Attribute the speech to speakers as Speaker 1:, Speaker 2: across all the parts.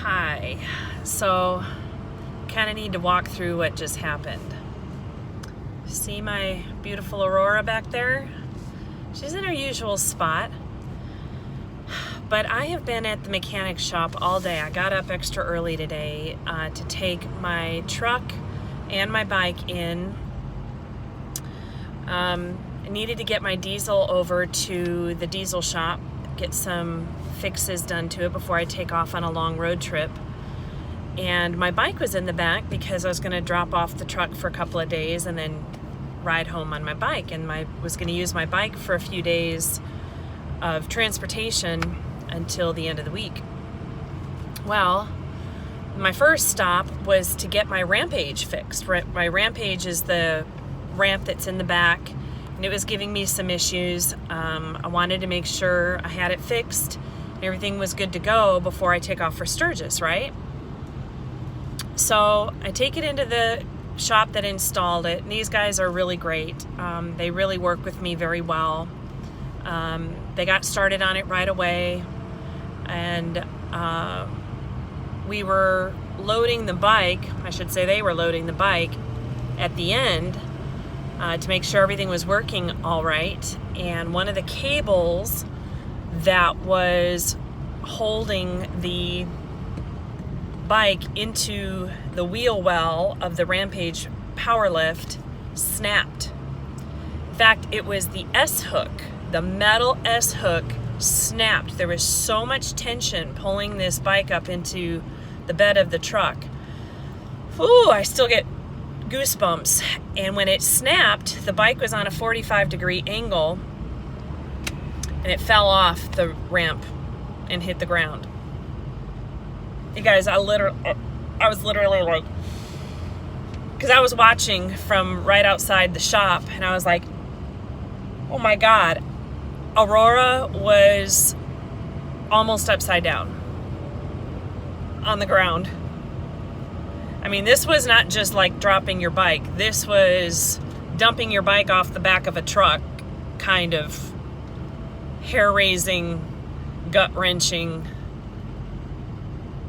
Speaker 1: Hi. So, kind of need to walk through what just happened. See my beautiful Aurora back there? She's in her usual spot. But I have been at the mechanic shop all day. I got up extra early today to take my truck and my bike in. I needed to get my diesel over to the diesel shop, get some fixes done to it before I take off on a long road trip. And my bike was in the back because I was going to drop off the truck for a couple of days and then ride home on my bike. And was going to use my bike for a few days of transportation until the end of the week. Well, my first stop was to get my rampage fixed. My rampage is the ramp that's in the back, and it was giving me some issues. I wanted to make sure I had it fixed, everything was good to go before I take off for Sturgis, right? So I take it into the shop that installed it, and these guys are really great. They really work with me very well. They got started on it right away, and we were loading the bike, I should say they were loading the bike at the end to make sure everything was working all right. And one of the cables that was holding the bike into the wheel well of the Rampage power lift snapped. In fact, it was the S-hook, the metal S-hook snapped. There was so much tension pulling this bike up into the bed of the truck. Ooh, I still get goosebumps. And when it snapped, the bike was on a 45-degree angle and it fell off the ramp and hit the ground. You guys, I was literally like, because I was watching from right outside the shop, and I was like, oh my God, Aurora was almost upside down on the ground. I mean, this was not just like dropping your bike. This was dumping your bike off the back of a truck, kind of hair-raising, gut-wrenching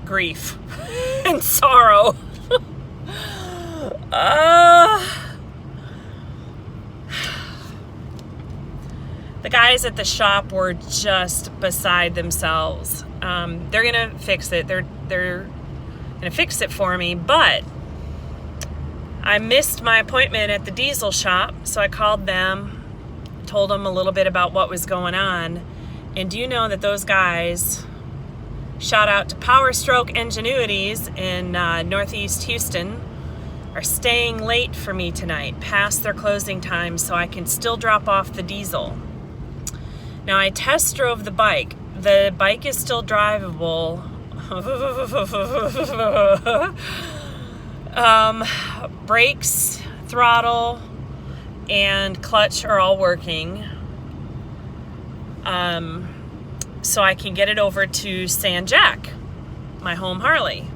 Speaker 1: grief and sorrow. The guys at the shop were just beside themselves. They're gonna fix it. They're gonna fix it for me, but I missed my appointment at the diesel shop, so I called them, told them a little bit about what was going on. And do you know that those guys, shout out to Power Stroke Ingenuities in Northeast Houston, are staying late for me tonight, past their closing time, so I can still drop off the diesel. Now, I test drove the bike. The bike is still drivable. Brakes, throttle, and clutch are all working. So I can get it over to San Jack, my home Harley.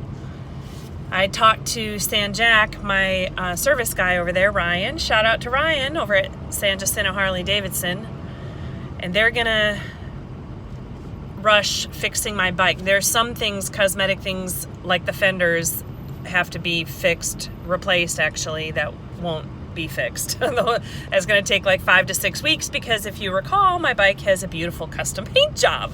Speaker 1: I talked to San Jack, my service guy over there, Ryan. Shout out to Ryan over at San Jacinto Harley Davidson. And they're gonna rush fixing my bike. There's some things, cosmetic things like the fenders, have to be fixed, replaced actually, that won't be fixed. It's going to take like 5 to 6 weeks because if you recall, my bike has a beautiful custom paint job.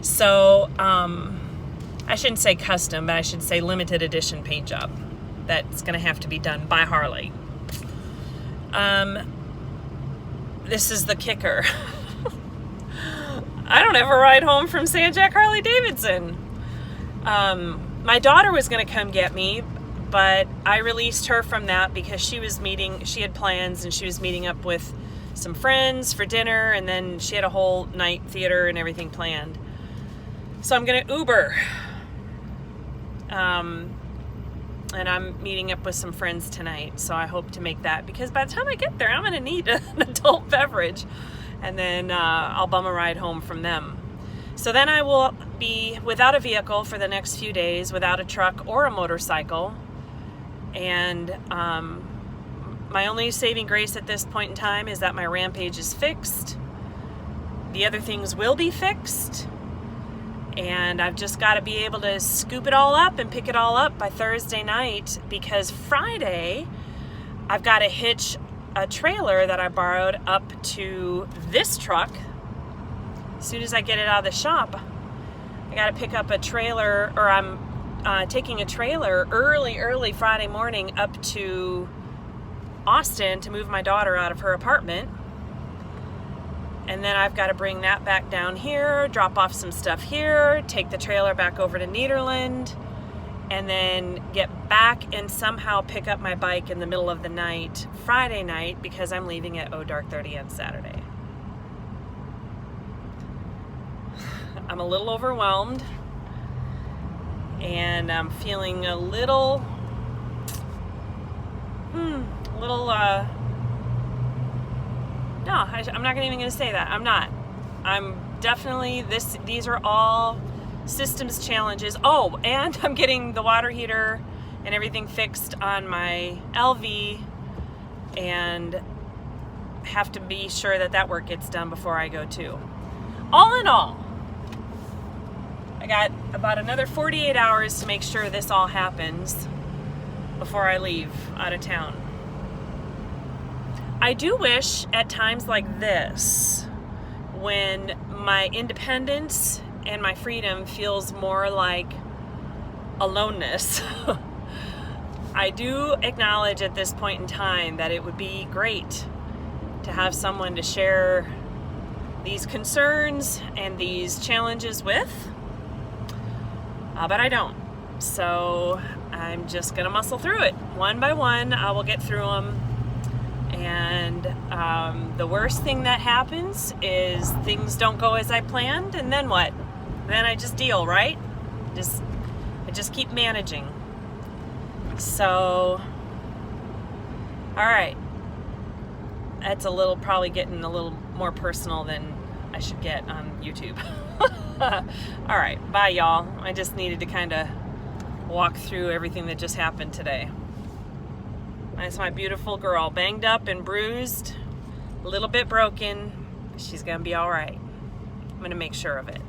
Speaker 1: So I shouldn't say custom, but I should say limited edition paint job. That's going to have to be done by Harley. This is the kicker. I don't ever ride home from San Jack Harley Davidson. My daughter was going to come get me, but I released her from that because she had plans, and she was meeting up with some friends for dinner, and then she had a whole night theater and everything planned. So I'm going to Uber. And I'm meeting up with some friends tonight, so I hope to make that, because by the time I get there, I'm going to need an adult beverage, and then I'll bum a ride home from them. So then I will be without a vehicle for the next few days, without a truck or a motorcycle. And my only saving grace at this point in time is that my Rampage is fixed. The other things will be fixed. And I've just got to be able to scoop it all up and pick it all up by Thursday night, because Friday I've got to hitch a trailer that I borrowed up to this truck. As soon as I get it out of the shop, I got to pick up a trailer, or I'm taking a trailer early Friday morning up to Austin to move my daughter out of her apartment. And then I've got to bring that back down here, drop off some stuff here, take the trailer back over to Nederland, and then get back and somehow pick up my bike in the middle of the night, Friday night, because I'm leaving at dark 30 on Saturday. I'm a little overwhelmed, and I'm feeling a little, no, I'm not even going to say that. I'm not. I'm definitely, these are all systems challenges. Oh, and I'm getting the water heater and everything fixed on my LV, and have to be sure that that work gets done before I go too. All in all, I got about another 48 hours to make sure this all happens before I leave out of town. I do wish at times like this, when my independence and my freedom feels more like aloneness, I do acknowledge at this point in time that it would be great to have someone to share these concerns and these challenges with, but I don't. So I'm just gonna muscle through it. One by one, I will get through them. And the worst thing that happens is things don't go as I planned, and then what? Then I just deal, right? I just keep managing. So, all right. That's probably getting a little more personal than I should get on YouTube. All right, bye y'all. I just needed to kind of walk through everything that just happened today. That's my beautiful girl, banged up and bruised, a little bit broken. She's gonna be all right. I'm gonna make sure of it.